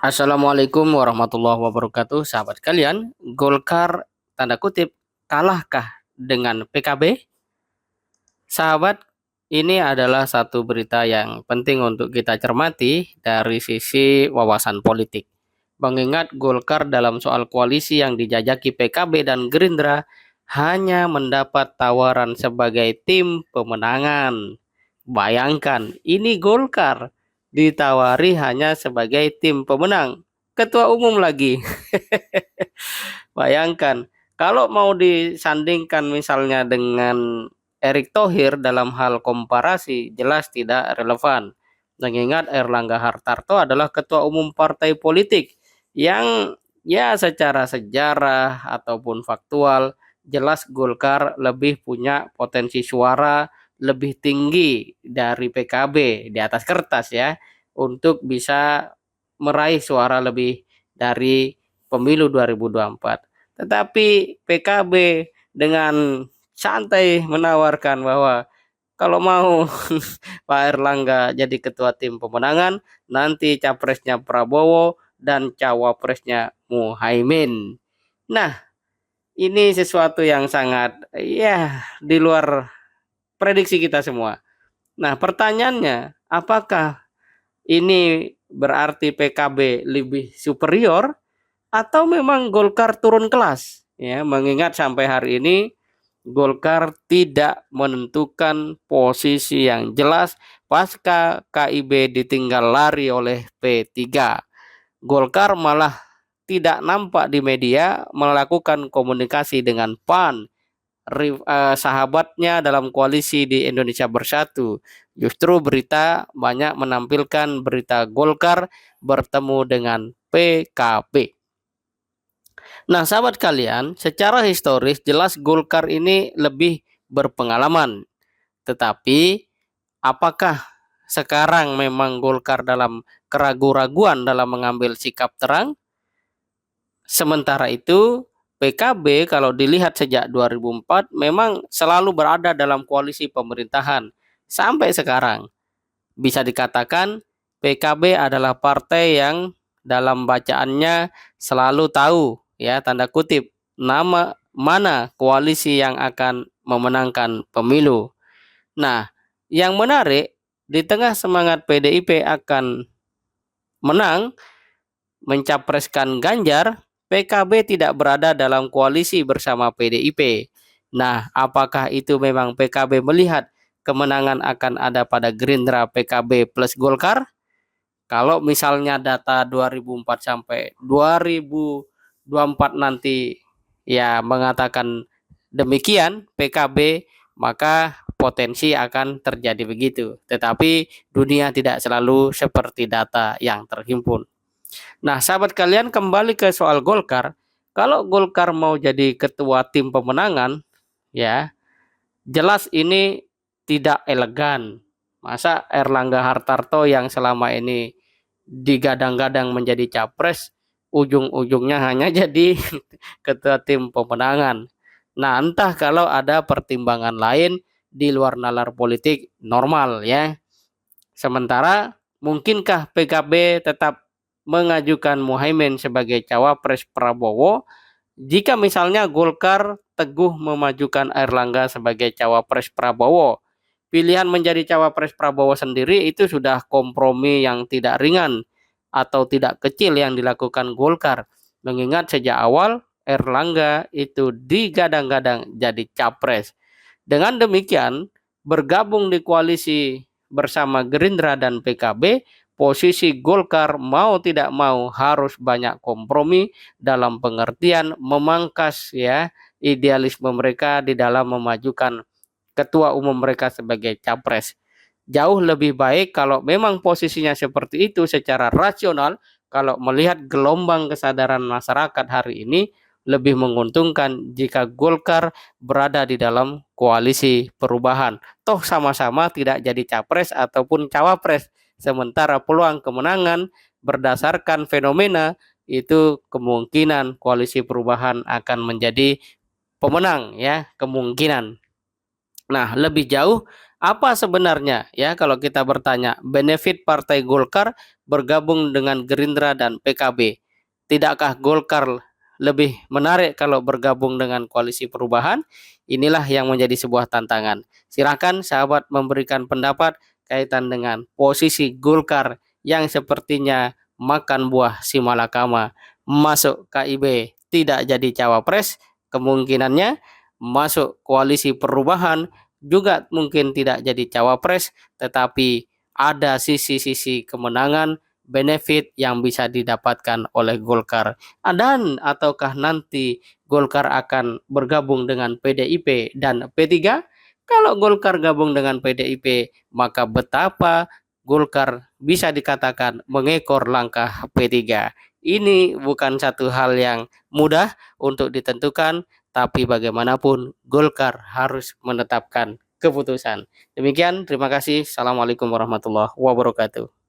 Assalamualaikum warahmatullahi wabarakatuh, sahabat kalian. Golkar tanda kutip kalahkah dengan PKB? Sahabat, ini adalah satu berita yang penting untuk kita cermati dari sisi wawasan politik. Mengingat Golkar dalam soal koalisi yang dijajaki PKB dan Gerindra hanya mendapat tawaran sebagai tim pemenangan. Bayangkan, ini Golkar ditawari hanya sebagai tim pemenang. Ketua umum lagi. Bayangkan, kalau mau disandingkan misalnya dengan Erick Thohir dalam hal komparasi, jelas tidak relevan. Mengingat Erlangga Hartarto adalah ketua umum partai politik yang ya secara sejarah ataupun faktual jelas Golkar lebih punya potensi suara lebih tinggi dari PKB di atas kertas ya untuk bisa meraih suara lebih dari pemilu 2024. Tetapi PKB dengan santai menawarkan bahwa kalau mau Pak Erlangga jadi ketua tim pemenangan, nanti capresnya Prabowo dan cawapresnya Muhaimin. Nah, ini sesuatu yang sangat ya di luar prediksi kita semua. Nah, pertanyaannya, apakah ini berarti PKB lebih superior atau memang Golkar turun kelas? Ya, mengingat sampai hari ini Golkar tidak menentukan posisi yang jelas pasca KIB ditinggal lari oleh P3. Golkar malah tidak nampak di media melakukan komunikasi dengan PAN, sahabatnya dalam koalisi di Indonesia Bersatu. Justru berita banyak menampilkan berita Golkar bertemu dengan PKB. Nah, sahabat kalian, secara historis jelas Golkar ini lebih berpengalaman. Tetapi apakah sekarang memang Golkar dalam keraguan-raguan dalam mengambil sikap terang? Sementara itu, PKB kalau dilihat sejak 2004 memang selalu berada dalam koalisi pemerintahan sampai sekarang. Bisa dikatakan PKB adalah partai yang dalam bacaannya selalu tahu ya tanda kutip nama mana koalisi yang akan memenangkan pemilu. Nah, yang menarik di tengah semangat PDIP akan menang mencapreskan Ganjar, PKB tidak berada dalam koalisi bersama PDIP. Nah, apakah itu memang PKB melihat kemenangan akan ada pada Gerindra, PKB plus Golkar? Kalau misalnya data 2004 sampai 2024 nanti ya mengatakan demikian PKB, maka potensi akan terjadi begitu. Tetapi dunia tidak selalu seperti data yang terhimpun. Nah, sahabat kalian, kembali ke soal Golkar. Kalau Golkar mau jadi ketua tim pemenangan, ya jelas ini tidak elegan. Masa Erlangga Hartarto yang selama ini digadang-gadang menjadi capres, ujung-ujungnya hanya jadi ketua tim pemenangan. Nah, entah kalau ada pertimbangan lain di luar nalar politik normal ya. Sementara mungkinkah PKB tetap mengajukan Muhaimin sebagai cawapres Prabowo jika misalnya Golkar teguh memajukan Erlangga sebagai cawapres Prabowo? Pilihan menjadi cawapres Prabowo sendiri itu sudah kompromi yang tidak ringan atau tidak kecil yang dilakukan Golkar. Mengingat sejak awal Erlangga itu digadang-gadang jadi capres. Dengan demikian, bergabung di koalisi bersama Gerindra dan PKB, posisi Golkar mau tidak mau harus banyak kompromi dalam pengertian memangkas ya idealisme mereka di dalam memajukan ketua umum mereka sebagai capres. Jauh lebih baik kalau memang posisinya seperti itu secara rasional, kalau melihat gelombang kesadaran masyarakat hari ini lebih menguntungkan jika Golkar berada di dalam koalisi perubahan. Toh sama-sama tidak jadi capres ataupun cawapres. Sementara peluang kemenangan berdasarkan fenomena itu kemungkinan koalisi perubahan akan menjadi pemenang ya, kemungkinan. Nah, lebih jauh Apa sebenarnya ya kalau kita bertanya benefit Partai Golkar bergabung dengan Gerindra dan PKB? Tidakkah Golkar lebih menarik kalau bergabung dengan koalisi perubahan? Inilah yang menjadi sebuah tantangan. Silakan sahabat memberikan pendapat kaitan dengan posisi Golkar yang sepertinya makan buah si malakama, masuk KIB tidak jadi cawapres, kemungkinannya masuk koalisi perubahan juga mungkin tidak jadi cawapres, tetapi ada sisi-sisi kemenangan, benefit yang bisa didapatkan oleh Golkar. Dan ataukah nanti Golkar akan bergabung dengan PDIP dan P3? Kalau Golkar gabung dengan PDIP, maka betapa Golkar bisa dikatakan mengekor langkah P3. Ini bukan satu hal yang mudah untuk ditentukan, tapi bagaimanapun Golkar harus menetapkan keputusan. Demikian, terima kasih. Assalamualaikum warahmatullahi wabarakatuh.